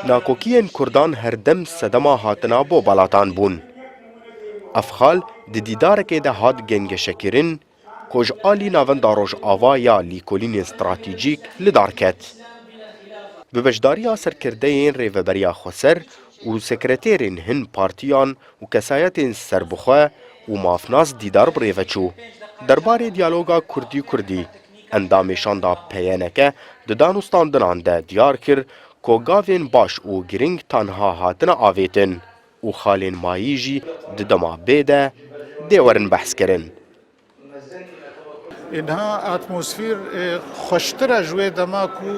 ناکۆکیên Kurdan herdem sedema hatina bo balatan bûn. Ev di dîdarekê de hat gengeşekirin ku ji alî navenda Rojava ya lîkolînên stratîjîk li dar ket. Bi beşdariya serkirdeyên Rêveberiya Xweser û sekretêrên hin partiyan û kesayetên serbixwe û mafnas dîdar bi rêve çû. Derbarê diyaloga Kurdî-Kurdî, endamê şanda peyeneke di danûstandinan de diyar kir ku gavên baş û giring tanha hatine avêtin û xalên mayî jî di dema bê de dê werin behs kirin. اینها اتمسفیر خوشتره جوی دما کو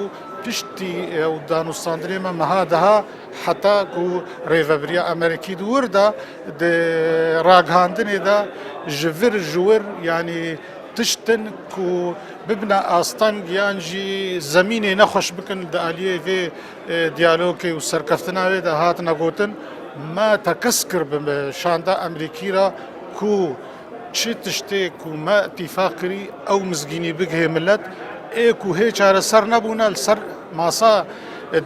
پشتی و دانوستاندری ما مهادها حتی کو ریوبریا امریکی دور دا ده راگهاندنی دا جور جور یعنی تشتن کو ببنا آستان گیانجی زمینی نخوش بکن دا آلیه وی دیالوگی و سرکفتنا وی دا هات نگوتن ما تکسکر بشانده امریکی را کو چی تشتی کو ما اتفاقی او مزگینی بگه ملت ای کو هی چاره سر نبونه سر ماسا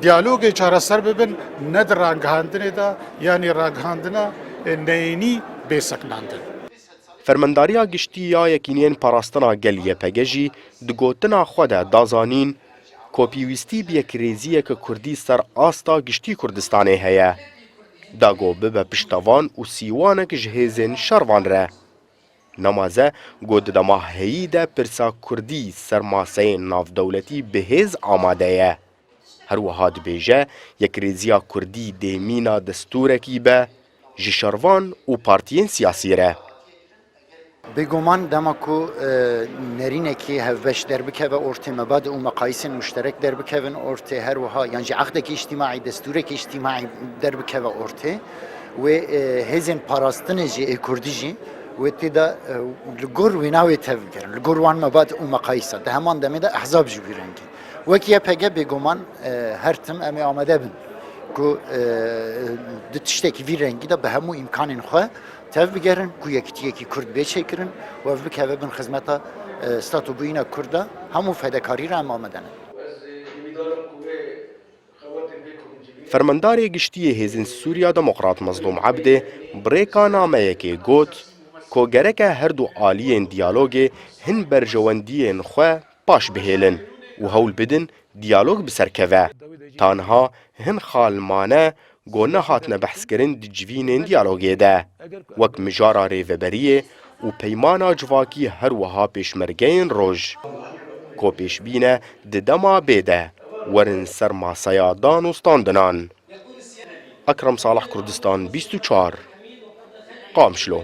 دیالوگی چاره سر ببین ند رنگهاندنه دا یعنی رنگهاندنه نینی بیسکناندن. Fermendariya giştî ya yekîniyên parastina geliyê pegejî di gotina xwe de dazanîn ku pîwîstî bi yekrêziyeke Kurdî ser asta giştî Kurdistanê heye. Dago bibe piştevan û sîwanek ji hêzên şervan re. Nemaze got di dema heyî de pirsa Kurdî ser maseyên navdewletî bi hêz amade ye. Her wiha dibêje yekrêziya Kurdî dê mîna destûrekî be ji şervan û partiyên siyasî re. بگمان دما کو نرینکی هفش در بکه و ارته مباد و مقایس مشترک در بکه و ارته هر وها یعنی عقد کی اجتماعی دستور کی اجتماعی در بکه و ارته و هزین پاراستنجی کردیجی و تدا لگور ویناوی تفکرن لگور وان مباد و مقایسه ده همان دمی ده احزاب جویرنگی و کیه پگه بگمان هر تم امی آمده بن کو دتشتکی ویرنگی ده به همو امکان خو تف بگرن کو یکی کرد بچکرن و اف بکه بن خدمتا ستاتو بوینا کردا همو فداکاری را آمدنه. Fermendarê giştiyê hêzên Sûriya Demokrat Mezlûm Ebdê birêka nameyekê got ku gereke her du aliyên diyalogê hin berjewendiyên xwe paş bihêlin û hewl bidin diyalog bi serkeve. Tanha hin xalmane got nehatine behskirin di civînên diyalogê de, wek mijara rêveberiyê û peymana civakî her wiha pêşmergeyên roj. Ku pêşbîne di dema bê de werin ser masaya danûstandinan. Ekrem Salah Kurdistan 24 Qamşlo.